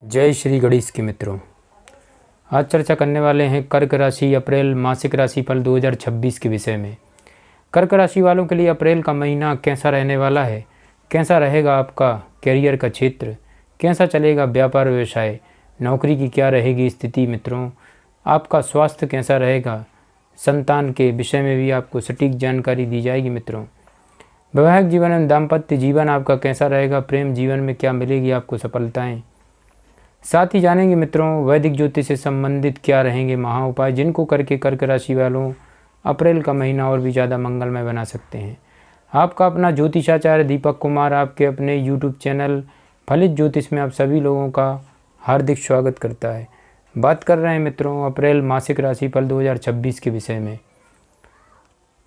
जय श्री गणेश के मित्रों, आज चर्चा करने वाले हैं कर्क राशि अप्रैल मासिक राशिफल 2026 के विषय में। कर्क राशि वालों के लिए अप्रैल का महीना कैसा रहने वाला है, कैसा रहेगा आपका कैरियर का क्षेत्र, कैसा चलेगा व्यापार व्यवसाय, नौकरी की क्या रहेगी स्थिति मित्रों, आपका स्वास्थ्य कैसा रहेगा, संतान के विषय में भी आपको सटीक जानकारी दी जाएगी मित्रों। वैवाहिक जीवन एवं दाम्पत्य जीवन आपका कैसा रहेगा, प्रेम जीवन में क्या मिलेगी आपको सफलताएँ। साथ ही जानेंगे मित्रों वैदिक ज्योतिष से संबंधित क्या रहेंगे महा उपाय, जिनको करके कर्क राशि वालों अप्रैल का महीना और भी ज़्यादा मंगलमय बना सकते हैं। आपका अपना ज्योतिषाचार्य दीपक कुमार आपके अपने YouTube चैनल फलित ज्योतिष में आप सभी लोगों का हार्दिक स्वागत करता है। बात कर रहे हैं मित्रों अप्रैल मासिक राशिफल 2026 के विषय में।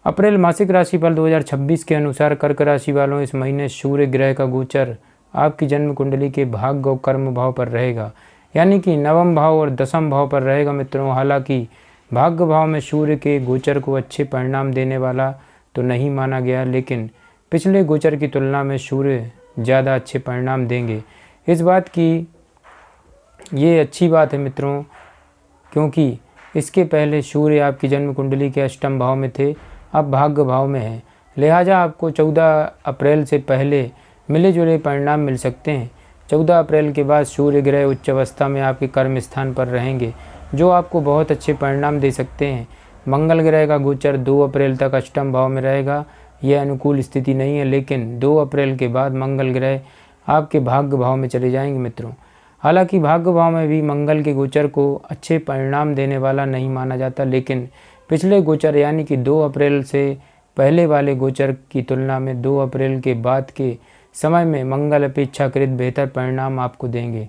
अप्रैल मासिक राशिफल 2026 के अनुसार कर्क राशि वालों इस महीने सूर्य ग्रह का गोचर आपकी जन्म कुंडली के भाग्य और कर्म भाव पर रहेगा, यानी कि नवम भाव और दसम भाव पर रहेगा मित्रों। हालांकि भाग्य भाव में सूर्य के गोचर को अच्छे परिणाम देने वाला तो नहीं माना गया, लेकिन पिछले गोचर की तुलना में सूर्य ज़्यादा अच्छे परिणाम देंगे। इस बात की ये अच्छी बात है मित्रों, क्योंकि इसके पहले सूर्य आपकी जन्म कुंडली के अष्टम भाव में थे, अब भाग्य भाव में है। लिहाजा आपको 14 अप्रैल से पहले मिले जुले परिणाम मिल सकते हैं। 14 अप्रैल के बाद सूर्य ग्रह उच्च अवस्था में आपके कर्म स्थान पर रहेंगे, जो आपको बहुत अच्छे परिणाम दे सकते हैं। मंगल ग्रह का गोचर 2 अप्रैल तक अष्टम भाव में रहेगा। यह अनुकूल स्थिति नहीं है, लेकिन 2 अप्रैल के बाद मंगल ग्रह आपके भाग्य भाव में चले जाएंगे मित्रों। हालांकि भाग्य भाव में भी मंगल के गोचर को अच्छे परिणाम देने वाला नहीं माना जाता, लेकिन पिछले गोचर यानी कि 2 अप्रैल से पहले वाले गोचर की तुलना में 2 अप्रैल के बाद के समय में मंगल अपेक्षाकृत बेहतर परिणाम आपको देंगे।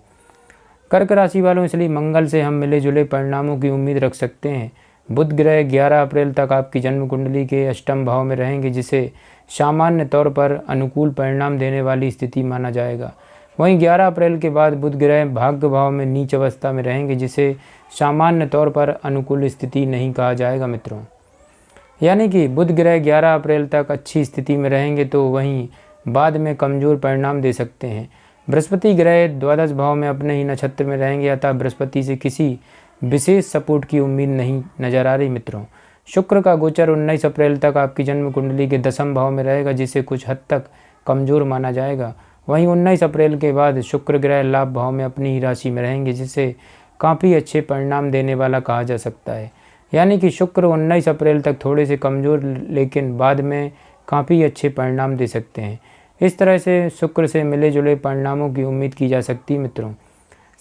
कर्क राशि वालों इसलिए मंगल से हम मिले जुले परिणामों की उम्मीद रख सकते हैं। बुध ग्रह 11 अप्रैल तक आपकी जन्म कुंडली के अष्टम भाव में रहेंगे, जिसे सामान्य तौर पर अनुकूल परिणाम देने वाली स्थिति माना जाएगा। वहीं 11 अप्रैल के बाद बुध ग्रह भाग्य भाव में नीच अवस्था में रहेंगे, जिसे सामान्य तौर पर अनुकूल स्थिति नहीं कहा जाएगा मित्रों। यानी कि बुध ग्रह 11 अप्रैल तक अच्छी स्थिति में रहेंगे, तो वहीं बाद में कमज़ोर परिणाम दे सकते हैं। बृहस्पति ग्रह द्वादश भाव में अपने ही नक्षत्र में रहेंगे, अतः बृहस्पति से किसी विशेष सपोर्ट की उम्मीद नहीं नजर आ रही मित्रों। शुक्र का गोचर 19 अप्रैल तक आपकी जन्म कुंडली के दसम भाव में रहेगा, जिसे कुछ हद तक कमज़ोर माना जाएगा। वहीं 19 अप्रैल के बाद शुक्र ग्रह लाभ भाव में अपनी ही राशि में रहेंगे, जिसे काफ़ी अच्छे परिणाम देने वाला कहा जा सकता है। यानी कि शुक्र 19 अप्रैल तक थोड़े से कमज़ोर, लेकिन बाद में काफ़ी अच्छे परिणाम दे सकते हैं। इस तरह से शुक्र से मिले जुले परिणामों की उम्मीद की जा सकती है मित्रों।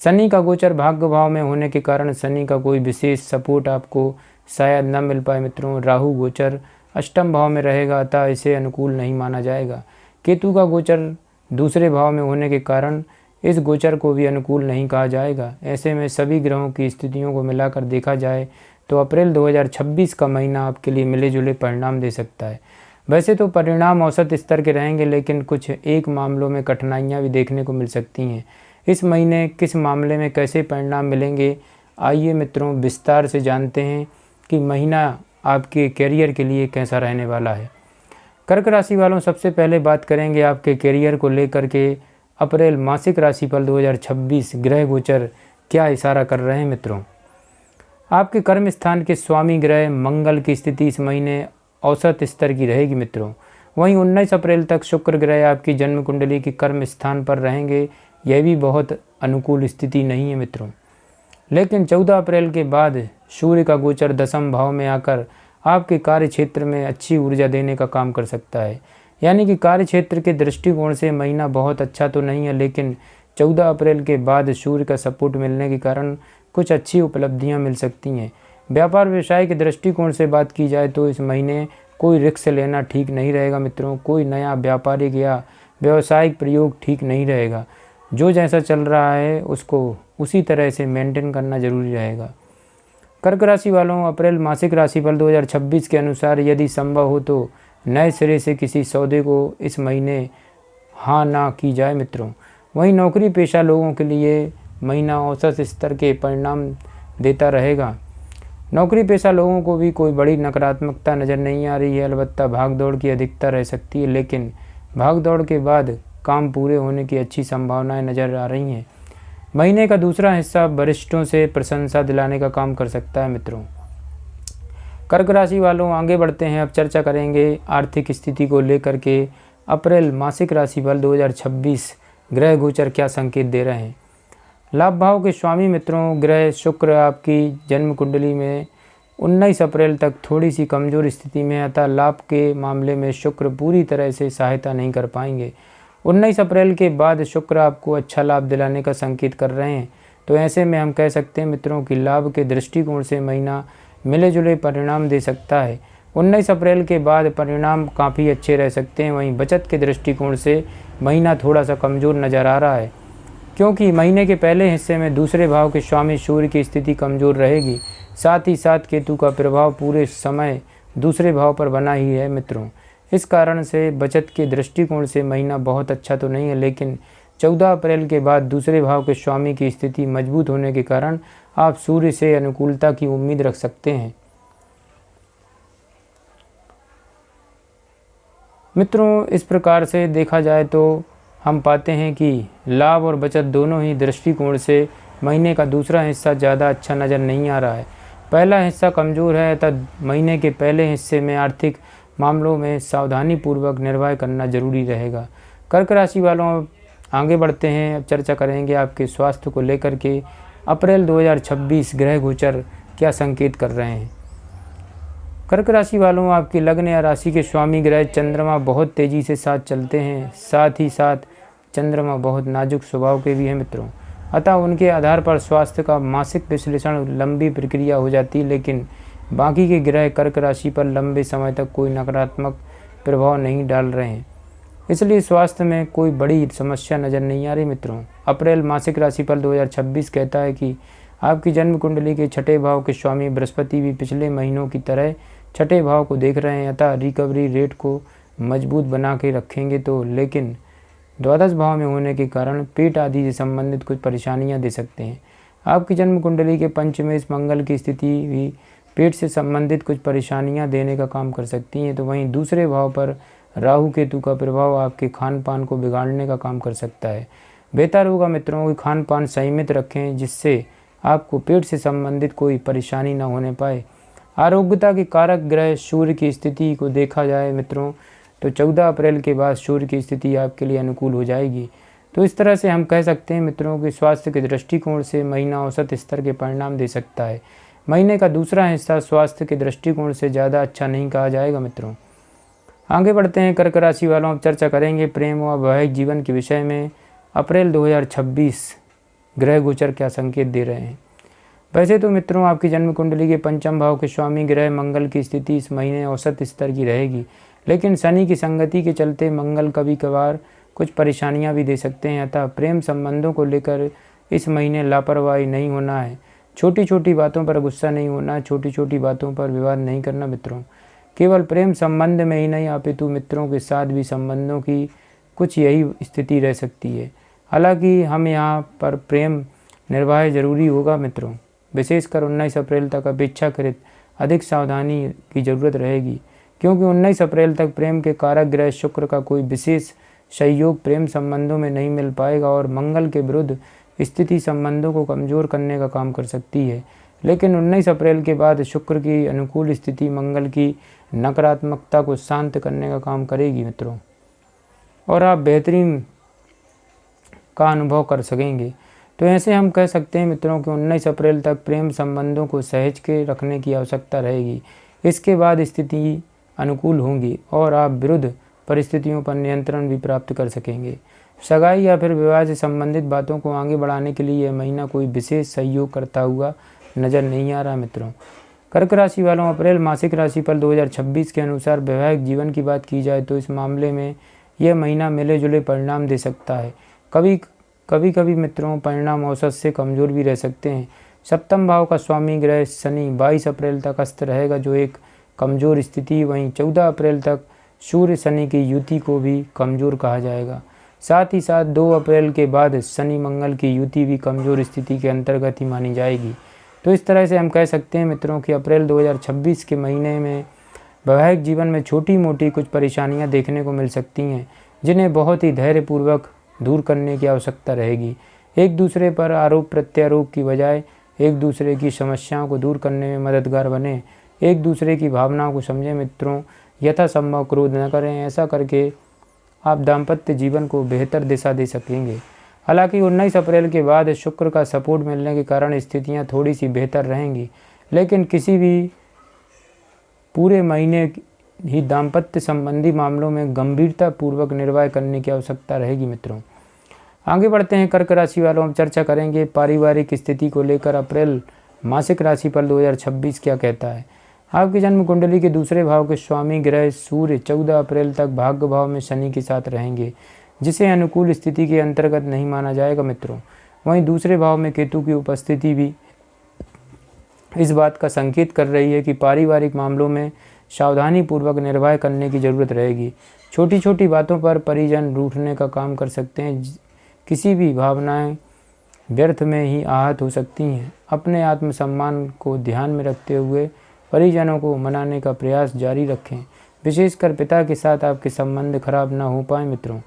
शनि का गोचर भाग्य भाव में होने के कारण शनि का कोई विशेष सपोर्ट आपको शायद न मिल पाए मित्रों। राहु गोचर अष्टम भाव में रहेगा, अतः इसे अनुकूल नहीं माना जाएगा। केतु का गोचर दूसरे भाव में होने के कारण इस गोचर को भी अनुकूल नहीं कहा जाएगा। ऐसे में सभी ग्रहों की स्थितियों को मिलाकर देखा जाए तो अप्रैल 2026 का महीना आपके लिए मिले जुले परिणाम दे सकता है। वैसे तो परिणाम औसत स्तर के रहेंगे, लेकिन कुछ एक मामलों में कठिनाइयां भी देखने को मिल सकती हैं। इस महीने किस मामले में कैसे परिणाम मिलेंगे, आइए मित्रों विस्तार से जानते हैं कि महीना आपके कैरियर के लिए कैसा रहने वाला है। कर्क राशि वालों सबसे पहले बात करेंगे आपके कैरियर को लेकर के अप्रैल मासिक राशिफल 2026 ग्रह गोचर क्या इशारा कर रहे हैं मित्रों। आपके कर्म स्थान के स्वामी ग्रह मंगल की स्थिति इस महीने औसत स्तर की रहेगी मित्रों। वहीं 19 अप्रैल तक शुक्र ग्रह आपकी जन्म कुंडली के कर्म स्थान पर रहेंगे, यह भी बहुत अनुकूल स्थिति नहीं है मित्रों। लेकिन 14 अप्रैल के बाद सूर्य का गोचर दसम भाव में आकर आपके कार्य क्षेत्र में अच्छी ऊर्जा देने का काम कर सकता है। यानी कि कार्य क्षेत्र के दृष्टिकोण से महीना बहुत अच्छा तो नहीं है, लेकिन 14 अप्रैल के बाद सूर्य का सपोर्ट मिलने के कारण कुछ अच्छी उपलब्धियाँ मिल सकती हैं। व्यापार व्यवसाय के दृष्टिकोण से बात की जाए तो इस महीने कोई रिस्क लेना ठीक नहीं रहेगा मित्रों। कोई नया व्यापारिक या व्यावसायिक प्रयोग ठीक नहीं रहेगा। जो जैसा चल रहा है उसको उसी तरह से मेंटेन करना जरूरी रहेगा। कर्क राशि वालों अप्रैल मासिक राशिफल 2026 के अनुसार यदि संभव हो तो नए सिरे से किसी सौदे को इस महीने हाँ ना की जाए मित्रों। वहीं नौकरी पेशा लोगों के लिए महीना औसत स्तर के परिणाम देता रहेगा। नौकरी पेशा लोगों को भी कोई बड़ी नकारात्मकता नज़र नहीं आ रही है। अलबत्ता भाग दौड़ की अधिकता रह सकती है, लेकिन भाग दौड़ के बाद काम पूरे होने की अच्छी संभावनाएं नज़र आ रही हैं। महीने का दूसरा हिस्सा वरिष्ठों से प्रशंसा दिलाने का काम कर सकता है मित्रों। कर्क राशि वालों आगे बढ़ते हैं, अब चर्चा करेंगे आर्थिक स्थिति को लेकर के अप्रैल मासिक राशिफल 2026 ग्रह गोचर क्या संकेत दे रहे हैं। लाभ भाव के स्वामी मित्रों ग्रह शुक्र आपकी जन्म कुंडली में 19 अप्रैल तक थोड़ी सी कमज़ोर स्थिति में, अतः लाभ के मामले में शुक्र पूरी तरह से सहायता नहीं कर पाएंगे। 19 अप्रैल के बाद शुक्र आपको अच्छा लाभ दिलाने का संकेत कर रहे हैं, तो ऐसे में हम कह सकते हैं मित्रों कि लाभ के दृष्टिकोण से महीना मिले जुले परिणाम दे सकता है। 19 अप्रैल के बाद परिणाम काफ़ी अच्छे रह सकते हैं। वहीं बचत के दृष्टिकोण से महीना थोड़ा सा कमज़ोर नज़र आ रहा है, क्योंकि महीने के पहले हिस्से में दूसरे भाव के स्वामी सूर्य की स्थिति कमज़ोर रहेगी। साथ ही साथ केतु का प्रभाव पूरे समय दूसरे भाव पर बना ही है मित्रों। इस कारण से बचत के दृष्टिकोण से महीना बहुत अच्छा तो नहीं है, लेकिन 14 अप्रैल के बाद दूसरे भाव के स्वामी की स्थिति मजबूत होने के कारण आप सूर्य से अनुकूलता की उम्मीद रख सकते हैं। मित्रों इस प्रकार से देखा जाए तो हम पाते हैं कि लाभ और बचत दोनों ही दृष्टिकोण से महीने का दूसरा हिस्सा ज़्यादा अच्छा नज़र नहीं आ रहा है। पहला हिस्सा कमज़ोर है, अतः महीने के पहले हिस्से में आर्थिक मामलों में सावधानीपूर्वक निर्वाह करना जरूरी रहेगा। कर्क राशि वालों आगे बढ़ते हैं, अब चर्चा करेंगे आपके स्वास्थ्य को लेकर के अप्रैल 2026 ग्रह गोचर क्या संकेत कर रहे हैं। कर्क राशि वालों आपकी लग्न या राशि के स्वामी ग्रह चंद्रमा बहुत तेज़ी से साथ चलते हैं, साथ ही साथ चंद्रमा बहुत नाजुक स्वभाव के भी हैं मित्रों, अतः उनके आधार पर स्वास्थ्य का मासिक विश्लेषण लंबी प्रक्रिया हो जाती है, लेकिन बाकी के ग्रह कर्क राशि पर लंबे समय तक कोई नकारात्मक प्रभाव नहीं डाल रहे हैं, इसलिए स्वास्थ्य में कोई बड़ी समस्या नज़र नहीं आ रही मित्रों। अप्रैल मासिक राशिफल 2026 कहता है कि आपकी जन्म कुंडली के छठे भाव के स्वामी बृहस्पति भी पिछले महीनों की तरह छठे भाव को देख रहे हैं, अतः रिकवरी रेट को मजबूत बना के रखेंगे तो, लेकिन द्वादश भाव में होने के कारण पेट आदि से संबंधित कुछ परेशानियां दे सकते हैं। आपकी जन्म कुंडली के पंचमेश मंगल की स्थिति भी पेट से संबंधित कुछ परेशानियां देने का काम कर सकती हैं, तो वहीं दूसरे भाव पर राहु केतु का प्रभाव आपके खान पान को बिगाड़ने का काम कर सकता है। बेहतर होगा मित्रों कि खान पान संयमित रखें, जिससे आपको पेट से संबंधित कोई परेशानी न होने पाए। आरोग्यता के कारक ग्रह सूर्य की स्थिति को देखा जाए मित्रों तो 14 अप्रैल के बाद सूर्य की स्थिति आपके लिए अनुकूल हो जाएगी। तो इस तरह से हम कह सकते हैं मित्रों कि स्वास्थ्य के दृष्टिकोण से महीना औसत स्तर के परिणाम दे सकता है। महीने का दूसरा हिस्सा स्वास्थ्य के दृष्टिकोण से ज़्यादा अच्छा नहीं कहा जाएगा मित्रों। आगे बढ़ते हैं कर्क राशि वालों, अब चर्चा करेंगे प्रेम व वैवाहिक जीवन के विषय में अप्रैल 2026 ग्रह गोचर क्या संकेत दे रहे हैं। वैसे तो मित्रों आपकी जन्म कुंडली के पंचम भाव के स्वामी ग्रह मंगल की स्थिति इस महीने औसत स्तर की रहेगी, लेकिन शनि की संगति के चलते मंगल कभी कभार कुछ परेशानियां भी दे सकते हैं, अतः प्रेम संबंधों को लेकर इस महीने लापरवाही नहीं होना है। छोटी छोटी बातों पर गुस्सा नहीं होना, छोटी छोटी बातों पर विवाद नहीं करना मित्रों। केवल प्रेम संबंध में ही नहीं अपितु मित्रों के साथ भी संबंधों की कुछ यही स्थिति रह सकती है। हालांकि हम यहाँ पर प्रेम निर्वाह जरूरी होगा मित्रों, विशेषकर 19 अप्रैल तक अपेक्षाकृत अधिक सावधानी की जरूरत रहेगी, क्योंकि 19 अप्रैल तक प्रेम के कारक ग्रह शुक्र का कोई विशेष सहयोग प्रेम संबंधों में नहीं मिल पाएगा और मंगल के विरुद्ध स्थिति संबंधों को कमज़ोर करने का काम कर सकती है। लेकिन 19 अप्रैल के बाद शुक्र की अनुकूल स्थिति मंगल की नकारात्मकता को शांत करने का काम करेगी मित्रों, और आप बेहतरीन का अनुभव कर सकेंगे। तो ऐसे हम कह सकते हैं मित्रों कि 19 अप्रैल तक प्रेम संबंधों को सहज के रखने की आवश्यकता रहेगी। इसके बाद स्थिति अनुकूल होंगी और आप विरुद्ध परिस्थितियों पर नियंत्रण भी प्राप्त कर सकेंगे। सगाई या फिर विवाह से संबंधित बातों को आगे बढ़ाने के लिए यह महीना कोई विशेष सहयोग करता हुआ नज़र नहीं आ रहा मित्रों। कर्क राशि वालों अप्रैल मासिक राशिफल 2026 के अनुसार वैवाहिक जीवन की बात की जाए तो इस मामले में यह महीना मिले जुले परिणाम दे सकता है। कभी कभी मित्रों परिणाम औसत से कमज़ोर भी रह सकते हैं। सप्तम भाव का स्वामी ग्रह शनि 22 अप्रैल तक अस्त रहेगा, जो एक कमज़ोर स्थिति। वहीं 14 अप्रैल तक सूर्य शनि की युति को भी कमज़ोर कहा जाएगा। साथ ही साथ 2 अप्रैल के बाद शनि मंगल की युति भी कमज़ोर स्थिति के अंतर्गत ही मानी जाएगी। तो इस तरह से हम कह सकते हैं मित्रों कि अप्रैल 2026 के महीने में वैवाहिक जीवन में छोटी मोटी कुछ परेशानियां देखने को मिल सकती हैं, जिन्हें बहुत ही धैर्यपूर्वक दूर करने की आवश्यकता रहेगी। एक दूसरे पर आरोप प्रत्यारोप की बजाय एक दूसरे की समस्याओं को दूर करने में मददगार बने। एक दूसरे की भावनाओं को समझें मित्रों। यथासंभव क्रोध न करें, ऐसा करके आप दाम्पत्य जीवन को बेहतर दिशा दे सकेंगे। हालांकि 19 अप्रैल के बाद शुक्र का सपोर्ट मिलने के कारण स्थितियां थोड़ी सी बेहतर रहेंगी, लेकिन किसी भी पूरे महीने ही दाम्पत्य संबंधी मामलों में गंभीरता पूर्वक निर्वाह करने की आवश्यकता रहेगी मित्रों। आगे बढ़ते हैं कर्क राशि वालों, हम चर्चा करेंगे पारिवारिक स्थिति को लेकर अप्रैल मासिक राशिफल 2026 क्या कहता है। आपकी जन्म कुंडली के दूसरे भाव के स्वामी ग्रह सूर्य 14 अप्रैल तक भाग्य भाव में शनि के साथ रहेंगे, जिसे अनुकूल स्थिति के अंतर्गत नहीं माना जाएगा मित्रों। वहीं दूसरे भाव में केतु की उपस्थिति भी इस बात का संकेत कर रही है कि पारिवारिक मामलों में सावधानी पूर्वक निर्वाह करने की जरूरत रहेगी। छोटी छोटी बातों पर परिजन रूठने का काम कर सकते हैं। किसी भी भावनाएं व्यर्थ में ही आहत हो सकती हैं। अपने आत्मसम्मान को ध्यान में रखते हुए परिजनों को मनाने का प्रयास जारी रखें। विशेषकर पिता के साथ आपके संबंध खराब ना हो पाए मित्रों,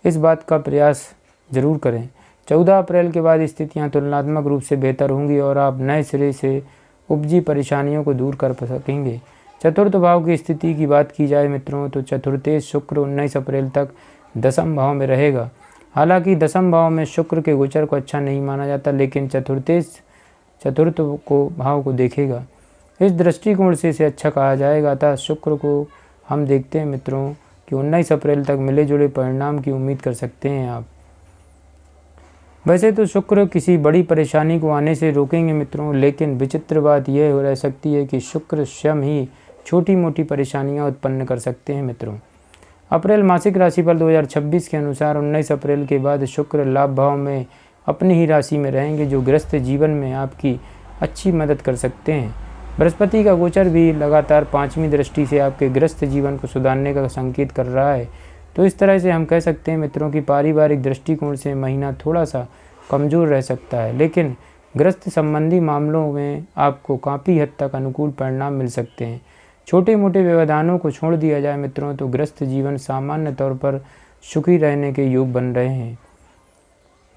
इस बात का प्रयास जरूर करें। 14 अप्रैल के बाद स्थितियां तुलनात्मक रूप से बेहतर होंगी और आप नए सिरे से उपजी परेशानियों को दूर कर सकेंगे। चतुर्थ भाव की स्थिति की बात की जाए मित्रों तो चतुर्थेश शुक्र 19 अप्रैल तक दसम भाव में रहेगा। हालांकि दसम भाव में शुक्र के गोचर को अच्छा नहीं माना जाता, लेकिन चतुर्थेश चतुर्थ को भाव को देखेगा। इस दृष्टिकोण से इसे अच्छा कहा जाएगा। अतः शुक्र को हम देखते हैं मित्रों कि 19 अप्रैल तक मिले जुले परिणाम की उम्मीद कर सकते हैं आप। वैसे तो शुक्र किसी बड़ी परेशानी को आने से रोकेंगे मित्रों, लेकिन विचित्र बात यह हो रह सकती है कि शुक्र स्वयं ही छोटी मोटी परेशानियां उत्पन्न कर सकते हैं मित्रों। अप्रैल मासिक राशिफल 2026 के अनुसार 19 अप्रैल के बाद शुक्र लाभ भाव में अपनी ही राशि में रहेंगे, जो गृहस्थ जीवन में आपकी अच्छी मदद कर सकते हैं। बृहस्पति का गोचर भी लगातार 5वीं दृष्टि से आपके गृहस्थ जीवन को सुधारने का संकेत कर रहा है। तो इस तरह से हम कह सकते हैं मित्रों कि पारिवारिक दृष्टिकोण से महीना थोड़ा सा कमज़ोर रह सकता है, लेकिन गृहस्थ संबंधी मामलों में आपको काफ़ी हद तक अनुकूल परिणाम मिल सकते हैं। छोटे मोटे व्यवधानों को छोड़ दिया जाए मित्रों तो गृहस्थ जीवन सामान्य तौर पर सुखी रहने के योग बन रहे हैं।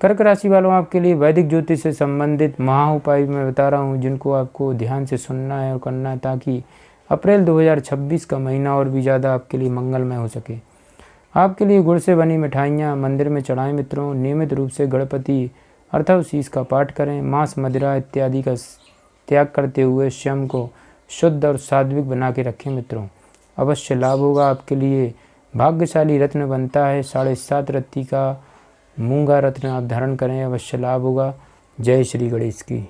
कर्क राशि वालों, आपके लिए वैदिक ज्योतिष से संबंधित महा उपाय मैं बता रहा हूँ, जिनको आपको ध्यान से सुनना है और करना है, ताकि अप्रैल 2026 का महीना और भी ज़्यादा आपके लिए मंगलमय हो सके। आपके लिए गुड़ से बनी मिठाइयाँ मंदिर में चढ़ाएं मित्रों। नियमित रूप से गणपति अर्थवशीष का पाठ करें। मांस मदिरा इत्यादि का त्याग करते हुए स्वयं को शुद्ध और सात्विक बना के रखें मित्रों। अवश्य लाभ होगा। आपके लिए भाग्यशाली रत्न बनता है 7.5 रत्ती का मूंगा रत्न आप धारण करें, अवश्य लाभ होगा। जय श्री गणेश की।